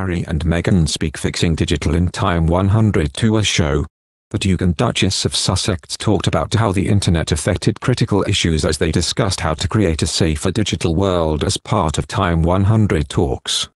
Harry and Meghan speak Fixing Digital in Time 100 to a show. The Duke and Duchess of Sussex talked about how the internet affected critical issues as they discussed how to create a safer digital world as part of Time 100 talks.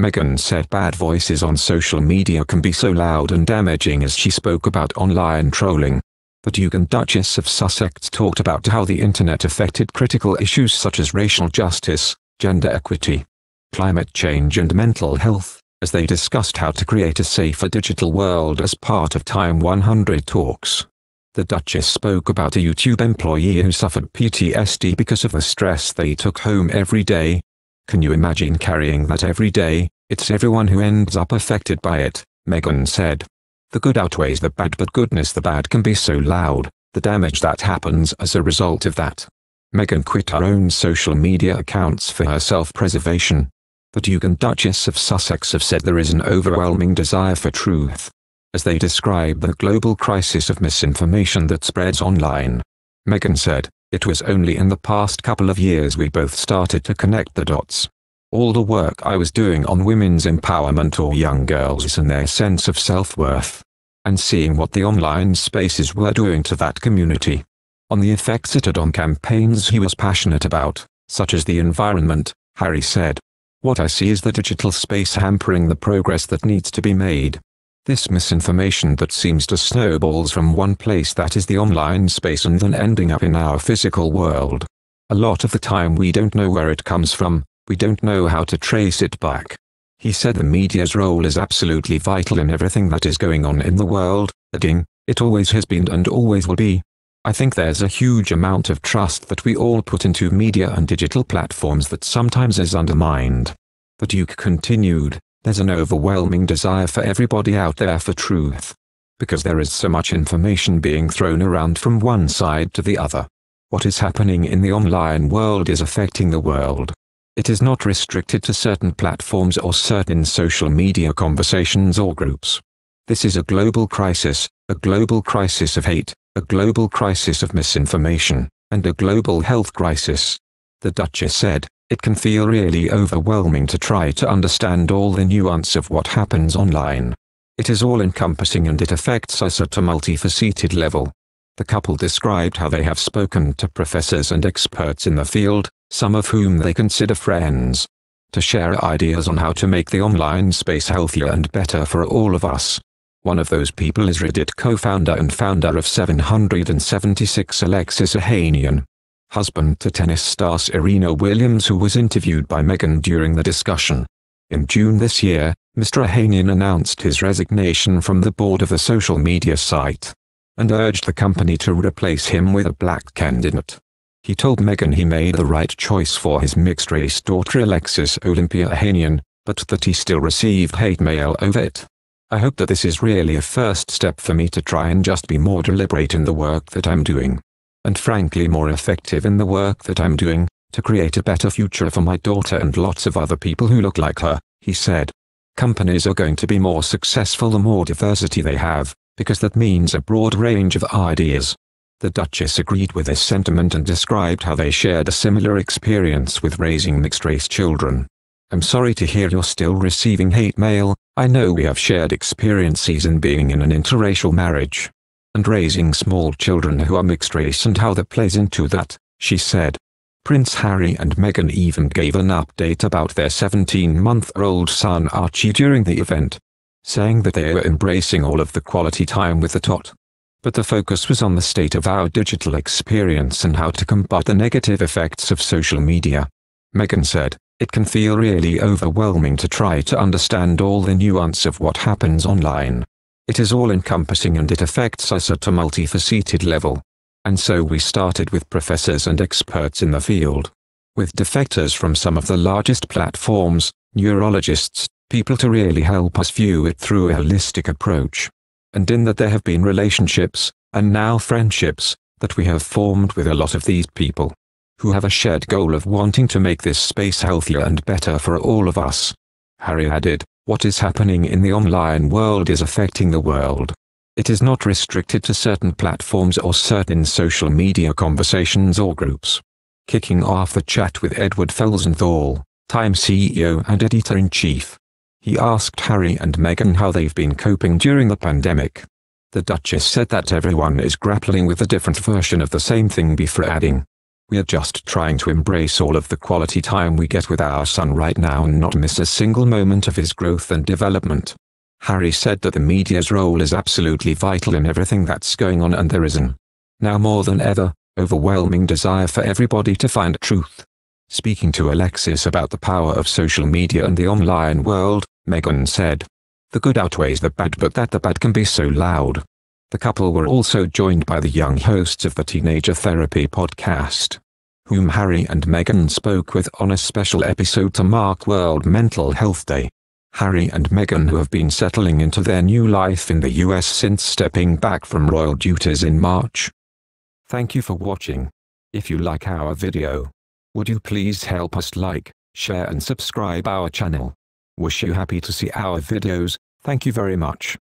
Meghan said bad voices on social media can be so loud and damaging as she spoke about online trolling. The Duke and Duchess of Sussex talked about how the internet affected critical issues such as racial justice, gender equity, climate change and mental health, as they discussed how to create a safer digital world as part of Time 100 talks. The Duchess spoke about a YouTube employee who suffered PTSD because of the stress they took home every day. Can you imagine carrying that every day? It's everyone who ends up affected by it, Meghan said. The good outweighs the bad, but goodness, the bad can be so loud, the damage that happens as a result of that. Meghan quit her own social media accounts for her self-preservation. The Duke and Duchess of Sussex have said there is an overwhelming desire for truth, as they describe the global crisis of misinformation that spreads online. Meghan said, "It was only in the past couple of years we both started to connect the dots. All the work I was doing on women's empowerment or young girls and their sense of self-worth, and seeing what the online spaces were doing to that community. On the effects it had on campaigns he was passionate about, such as the environment," Harry said. "What I see is the digital space hampering the progress that needs to be made. This misinformation that seems to snowballs from one place, that is the online space, and then ending up in our physical world. A lot of the time we don't know where it comes from, we don't know how to trace it back." He said the media's role is absolutely vital in everything that is going on in the world, adding, "It always has been and always will be. I think there's a huge amount of trust that we all put into media and digital platforms that sometimes is undermined." The Duke continued, "There's an overwhelming desire for everybody out there for truth. Because there is so much information being thrown around from one side to the other. What is happening in the online world is affecting the world. It is not restricted to certain platforms or certain social media conversations or groups. This is a global crisis of hate, a global crisis of misinformation, and a global health crisis." The Duchess said, "It can feel really overwhelming to try to understand all the nuance of what happens online. It is all-encompassing and it affects us at a multifaceted level." The couple described how they have spoken to professors and experts in the field, some of whom they consider friends, to share ideas on how to make the online space healthier and better for all of us. One of those people is Reddit co-founder and founder of 776 Alexis Ohanian, husband to tennis star Serena Williams, who was interviewed by Meghan during the discussion. In June this year, Mr. Ohanian announced his resignation from the board of the social media site, and urged the company to replace him with a black candidate. He told Meghan he made the right choice for his mixed-race daughter Alexis Olympia Ohanian, but that he still received hate mail over it. "I hope that this is really a first step for me to try and just be more deliberate in the work that I'm doing, and frankly more effective in the work that I'm doing, to create a better future for my daughter and lots of other people who look like her," he said. "Companies are going to be more successful the more diversity they have, because that means a broad range of ideas." The Duchess agreed with this sentiment and described how they shared a similar experience with raising mixed-race children. "I'm sorry to hear you're still receiving hate mail. I know we have shared experiences in being in an interracial marriage, and raising small children who are mixed-race and how that plays into that," she said. Prince Harry and Meghan even gave an update about their 17-month-old son Archie during the event, saying that they were embracing all of the quality time with the tot. But the focus was on the state of our digital experience and how to combat the negative effects of social media. Meghan said, "It can feel really overwhelming to try to understand all the nuance of what happens online. It is all-encompassing and it affects us at a multifaceted level. And so we started with professors and experts in the field, with defectors from some of the largest platforms, neurologists, people to really help us view it through a holistic approach. And in that there have been relationships, and now friendships, that we have formed with a lot of these people, who have a shared goal of wanting to make this space healthier and better for all of us." Harry added, "What is happening in the online world is affecting the world. It is not restricted to certain platforms or certain social media conversations or groups." Kicking off the chat with Edward Felsenthal, Time CEO and Editor-in-Chief, He asked Harry and Meghan how they've been coping during the pandemic. The Duchess said that everyone is grappling with a different version of the same thing before adding, "We're just trying to embrace all of the quality time we get with our son right now and not miss a single moment of his growth and development." Harry said that the media's role is absolutely vital in everything that's going on, and there is an, now more than ever, overwhelming desire for everybody to find truth. Speaking to Alexis about the power of social media and the online world, Meghan said, "The good outweighs the bad, but that the bad can be so loud." The couple were also joined by the young hosts of the Teenager Therapy podcast, whom Harry and Meghan spoke with on a special episode to mark World Mental Health Day. Harry and Meghan, who have been settling into their new life in the US since stepping back from royal duties in March. Thank you for watching. If you like our video, would you please help us like, share and subscribe our channel. Wish you happy to see our videos. Thank you very much.